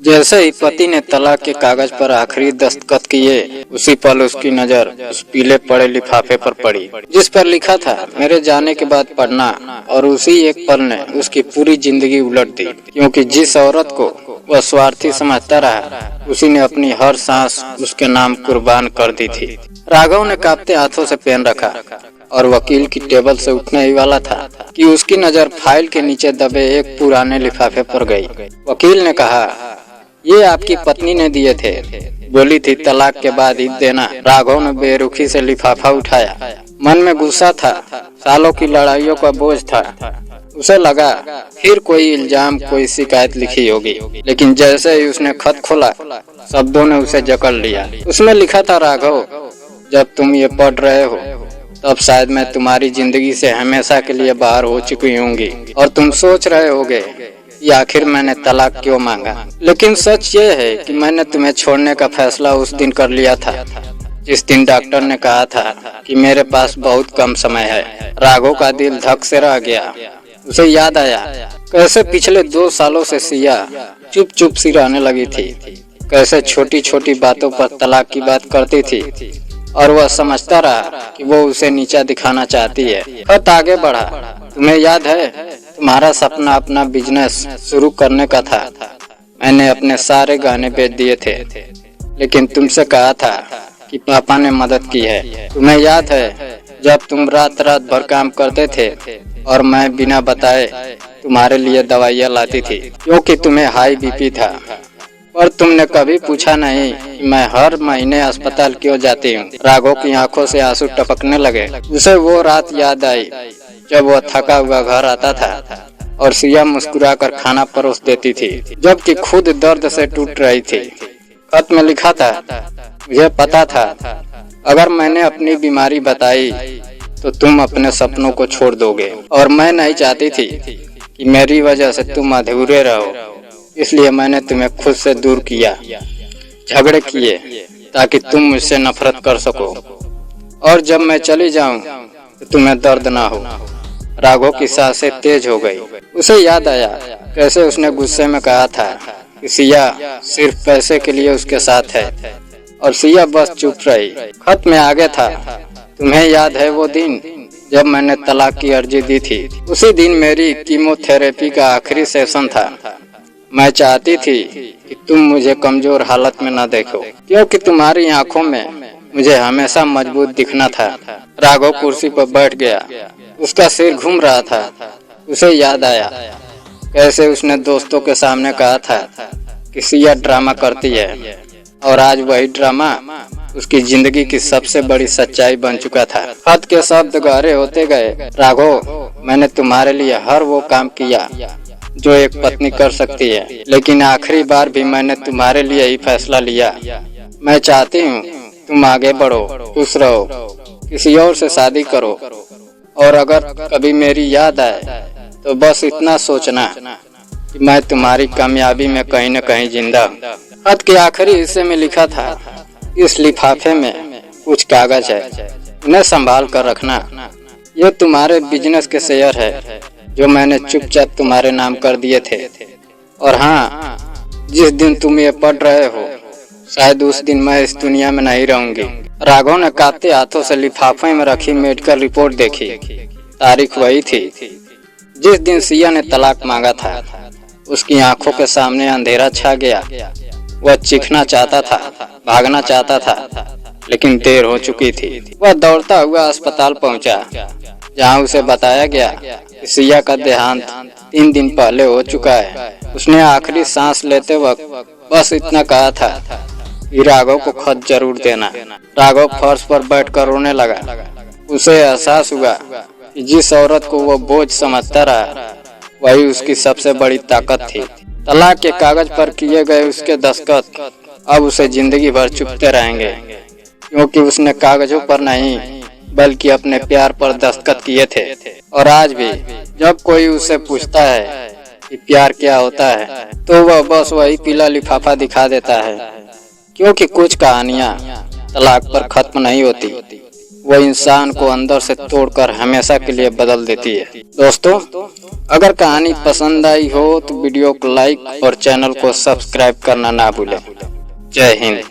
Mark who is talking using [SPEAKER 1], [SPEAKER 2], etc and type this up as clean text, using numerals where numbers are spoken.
[SPEAKER 1] जैसे ही पति ने तलाक के कागज पर आखिरी दस्तखत किए, उसी पल उसकी नजर उस पीले पड़े लिफाफे पर पड़ी जिस पर लिखा था मेरे जाने के बाद पढ़ना। और उसी एक पल ने उसकी पूरी जिंदगी उलट दी, क्योंकि जिस औरत को वह स्वार्थी समझता रहा, उसी ने अपनी हर सांस उसके नाम कुर्बान कर दी थी। राघव ने कांपते हाथों से पेन रखा और वकील की टेबल से उठने ही वाला था कि उसकी नजर फाइल के नीचे दबे एक पुराने लिफाफे पर गई। वकील ने कहा, ये आपकी पत्नी ने दिए थे, बोली थी तलाक के बाद ही देना। राघव ने बेरुखी से लिफाफा उठाया। मन में गुस्सा था, सालों की लड़ाइयों का बोझ था। उसे लगा फिर कोई इल्जाम, कोई शिकायत लिखी होगी, लेकिन जैसे ही उसने खत खोला, शब्दों ने उसे जकड़ लिया। उसमें लिखा था, राघव, जब तुम ये पढ़ रहे हो तब शायद मैं तुम्हारी जिंदगी से हमेशा के लिए बाहर हो चुकी होंगी और तुम सोच रहे होगे कि आखिर मैंने तलाक क्यों मांगा। लेकिन सच ये है कि मैंने तुम्हें छोड़ने का फैसला उस दिन कर लिया था जिस दिन डॉक्टर ने कहा था कि मेरे पास बहुत कम समय है। राघव का दिल धक से रह गया। उसे याद आया कैसे पिछले 2 सालों से सिया चुप चुप सी रहने लगी थी, कैसे छोटी छोटी बातों पर तलाक की बात करती थी और वह समझता रहा कि वो उसे नीचा दिखाना चाहती है। खत आगे बढ़ा, तुम्हें याद है तुम्हारा सपना अपना बिजनेस शुरू करने का था। मैंने अपने सारे गहने बेच दिए थे, लेकिन तुमसे कहा था कि पापा ने मदद की है। तुम्हें याद है जब तुम रात रात भर काम करते थे और मैं बिना बताए तुम्हारे लिए दवाइयाँ लाती थी, क्योंकि तुम्हें हाई बीपी था। और तुमने कभी पूछा नहीं कि मैं हर महीने अस्पताल क्यों जाती हूँ। राघव की आंखों से आंसू टपकने लगे। उसे वो रात याद आई जब वह थका हुआ घर आता था और सिया मुस्कुराकर खाना परोस देती थी, जबकि खुद दर्द से टूट रही थी। खत में लिखा था, मुझे पता था अगर मैंने अपनी बीमारी बताई तो तुम अपने सपनों को छोड़ दोगे, और मैं नहीं चाहती थी कि मेरी वजह से तुम अधूरे रहो। इसलिए मैंने तुम्हें खुद से दूर किया, झगड़े किए ताकि तुम मुझसे नफरत कर सको, और जब मैं चली जाऊं तो तुम्हें दर्द ना हो। राघव की सांसें तेज हो गई। उसे याद आया कैसे उसने गुस्से में कहा था कि सिया सिर्फ पैसे के लिए उसके साथ है, और सिया बस चुप रही। खत में आगे था, तुम्हें याद है वो दिन जब मैंने तलाक की अर्जी दी थी। उसी दिन मेरी कीमोथेरेपी का आखिरी सेशन था। मैं चाहती थी कि तुम मुझे कमजोर हालत में न देखो, क्योंकि तुम्हारी आंखों में मुझे हमेशा मजबूत दिखना था। राघव कुर्सी पर बैठ गया, उसका सिर घूम रहा था। उसे याद आया कैसे उसने दोस्तों के सामने कहा था कि सिया ड्रामा करती है, और आज वही ड्रामा उसकी जिंदगी की सबसे बड़ी सच्चाई बन चुका था। खत के शब्द गहरे होते गए। राघव, मैंने तुम्हारे लिए हर वो काम किया जो एक पत्नी कर सकती है, लेकिन आखिरी बार भी मैंने तुम्हारे लिए ही फैसला लिया। मैं चाहती हूँ तुम आगे बढ़ो, खुश रहो, किसी और से शादी करो, और अगर कभी मेरी याद आए तो बस इतना सोचना कि मैं तुम्हारी कामयाबी में कहीं न कहीं जिंदा हूँ। खत के आखिरी हिस्से में लिखा था, इस लिफाफे में कुछ कागज है, उन्हें संभाल कर रखना। ये तुम्हारे बिजनेस के शेयर है जो मैंने चुपचाप तुम्हारे नाम कर दिए थे। और हाँ, जिस दिन तुम ये पढ़ रहे हो शायद उस दिन मैं इस दुनिया में नहीं रहूंगी। राघव ने कांपते हाथों से लिफाफे में रखी मेडिकल रिपोर्ट देखी। तारीख वही थी जिस दिन सिया ने तलाक मांगा था। उसकी आंखों के सामने अंधेरा छा गया। वह चीखना चाहता था, भागना चाहता था, लेकिन देर हो चुकी थी। वह दौड़ता हुआ अस्पताल पहुंचा, जहां उसे बताया गया कि सिया का देहांत 3 दिन पहले हो चुका है। उसने आखिरी सांस लेते वक्त बस इतना कहा था कि राघव को खत जरूर देना। राघव फर्श पर बैठकर रोने लगा। उसे एहसास हुआ कि जिस औरत को वो बोझ समझता रहा, वही उसकी सबसे बड़ी ताकत थी। तलाक के कागज पर किए गए उसके दस्तखत अब उसे जिंदगी भर चुभते रहेंगे, क्योंकि उसने कागजों पर नहीं बल्कि अपने प्यार पर दस्तखत किए थे। और आज भी जब कोई उससे पूछता है कि प्यार क्या होता है, तो वह बस वही पीला लिफाफा दिखा देता है, क्योंकि कुछ कहानियां तलाक पर खत्म नहीं होती, वो इंसान को अंदर से तोड़कर हमेशा के लिए बदल देती है। दोस्तों, अगर कहानी पसंद आई हो तो वीडियो को लाइक और चैनल को सब्सक्राइब करना ना भूलें। जय हिंद।